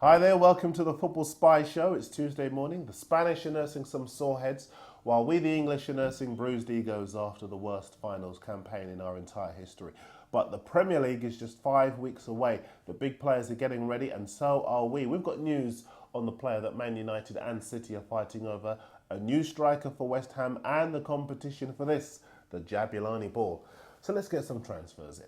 Hi there, welcome to the Football Spy Show. It's Tuesday morning. The Spanish are nursing some sore heads, while we, the English, are nursing bruised egos after the worst finals campaign in our entire history. But the Premier League is just 5 weeks away. The big players are getting ready, and so are we. We've got news on the player that Man United and City are fighting over, a new striker for West Ham, and the competition for this, the Jabulani Ball. So let's get some transfers in.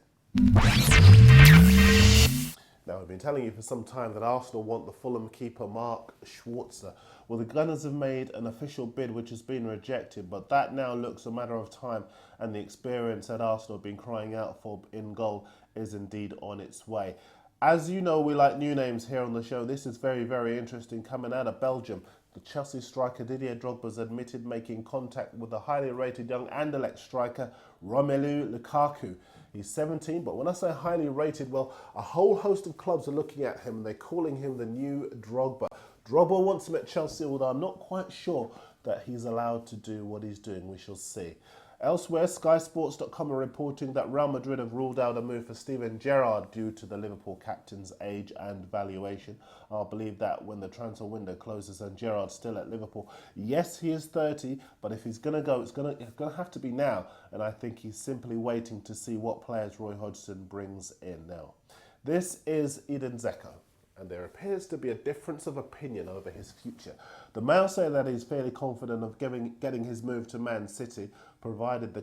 Now, we've been telling you for some time that Arsenal want the Fulham keeper Mark Schwarzer. Well, the Gunners have made an official bid which has been rejected, but that now looks a matter of time, and the experience that Arsenal have been crying out for in goal is indeed on its way. As you know, we like new names here on the show. This is very, very interesting coming out of Belgium. The Chelsea striker Didier Drogba's admitted making contact with the highly rated young Anderlecht striker Romelu Lukaku. He's 17, but when I say highly rated, well, a whole host of clubs are looking at him and they're calling him the new Drogba. Drogba wants him at Chelsea, although I'm not quite sure that he's allowed to do what he's doing. We shall see. Elsewhere, SkySports.com are reporting that Real Madrid have ruled out a move for Steven Gerrard due to the Liverpool captain's age and valuation. I'll believe that when the transfer window closes and Gerrard's still at Liverpool. Yes, he is 30, but if he's going to go, it's going to have to be now. And I think he's simply waiting to see what players Roy Hodgson brings in now. This is Edin Dzeko, and there appears to be a difference of opinion over his future. The Mail say that he's fairly confident of getting his move to Man City, provided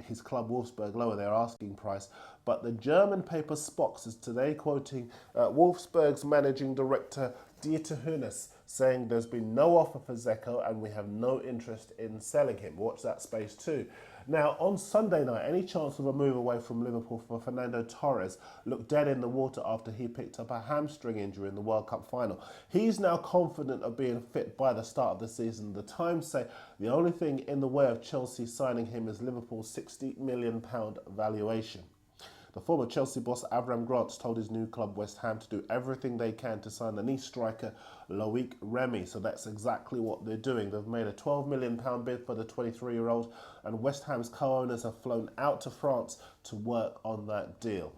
his club Wolfsburg lower their asking price. But the German paper Spox is today quoting Wolfsburg's managing director Dieter Hoeneß, saying there's been no offer for Dzeko and we have no interest in selling him. Watch that space too. Now, on Sunday night, any chance of a move away from Liverpool for Fernando Torres looked dead in the water after he picked up a hamstring injury in the World Cup final. He's now confident of being fit by the start of the season. The Times say the only thing in the way of Chelsea signing him is Liverpool's £60 million valuation. The former Chelsea boss Avram Grant told his new club West Ham to do everything they can to sign the Nice striker Loic Remy. So that's exactly what they're doing. They've made a £12 million bid for the 23-year-old, and West Ham's co-owners have flown out to France to work on that deal.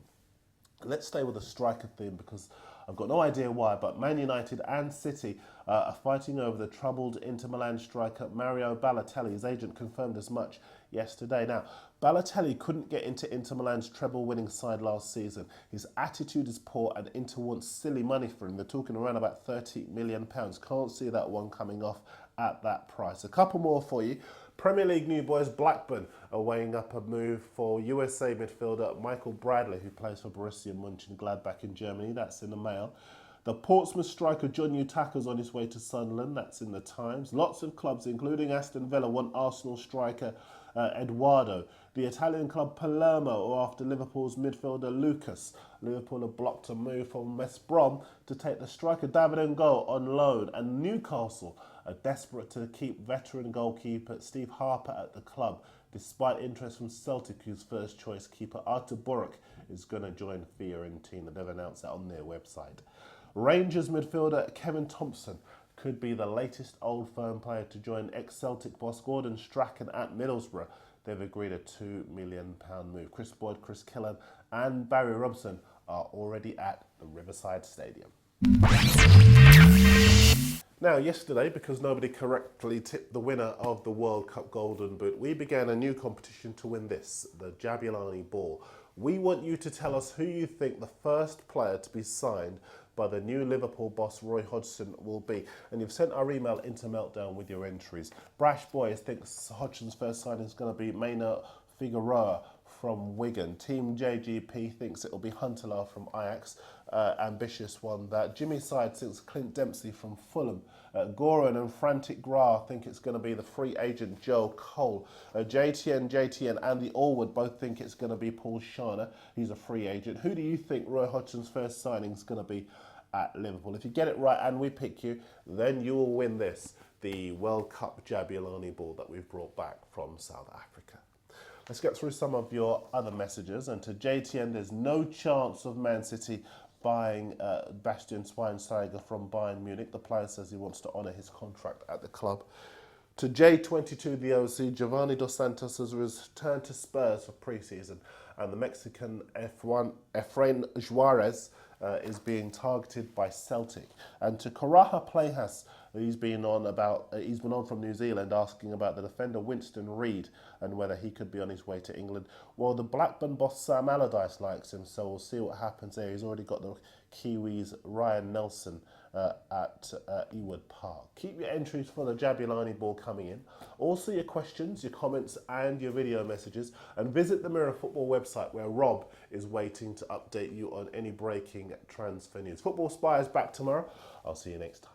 Let's stay with the striker theme because I've got no idea why, but Man United and City are fighting over the troubled Inter Milan striker Mario Balotelli. His agent confirmed as much yesterday. Now, Balotelli couldn't get into Inter Milan's treble-winning side last season. His attitude is poor and Inter wants silly money for him. They're talking around about £30 million. Can't see that one coming off at that price. A couple more for you. Premier League new boys Blackburn are weighing up a move for USA midfielder Michael Bradley, who plays for Borussia Mönchengladbach in Germany. That's in the Mail. The Portsmouth striker John Utaka's on his way to Sunderland. That's in the Times. Lots of clubs, including Aston Villa, want Arsenal striker Eduardo. The Italian club Palermo are after Liverpool's midfielder Lucas. Liverpool have blocked a move from West Brom to take the striker David Ngo on loan. And Newcastle are desperate to keep veteran goalkeeper Steve Harper at the club, despite interest from Celtic, whose first choice keeper Artur Boruc is going to join Fiorentina. They've announced that on their website. Rangers midfielder Kevin Thompson could be the latest Old Firm player to join ex-Celtic boss Gordon Strachan at Middlesbrough. They've agreed a £2 million move. Chris Boyd, Chris Killen and Barry Robson are already at the Riverside Stadium. Now, yesterday, because nobody correctly tipped the winner of the World Cup Golden Boot, we began a new competition to win this, the Jabulani Ball. We want you to tell us who you think the first player to be signed by the new Liverpool boss Roy Hodgson will be. And you've sent our email into Meltdown with your entries. Brash Boys thinks Hodgson's first signing is going to be Maynard Figueroa from Wigan. Team JGP thinks it'll be Huntelaar from Ajax. Ambitious one that. Jimmy Side thinks Clint Dempsey from Fulham. Goran and Frantic Gra think it's going to be the free agent Joe Cole. JTN and the Allwood both think it's going to be Paul Sharner. He's a free agent. Who do you think Roy Hodgson's first signing is going to be at Liverpool? If you get it right and we pick you, then you will win this, the World Cup Jabulani Ball that we've brought back from South Africa. Let's get through some of your other messages. And to JTN, there's no chance of Man City buying Bastian Schweinsteiger from Bayern Munich. The player says he wants to honour his contract at the club. To J22, the OC, Giovanni Dos Santos has returned to Spurs for pre-season. and the Mexican F1 Efrain Juarez is being targeted by Celtic. And to Karaha Playhouse, he's been on from New Zealand asking about the defender Winston Reid and whether he could be on his way to England. Well, the Blackburn boss Sam Allardyce likes him, so we'll see what happens there. He's already got the Kiwis Ryan Nelson at Ewood Park. Keep your entries for the Jabulani Ball coming in. Also your questions, your comments and your video messages, and visit the Mirror Football website where Rob is waiting to update you on any breaking transfer news. Football Spy is back tomorrow. I'll see you next time.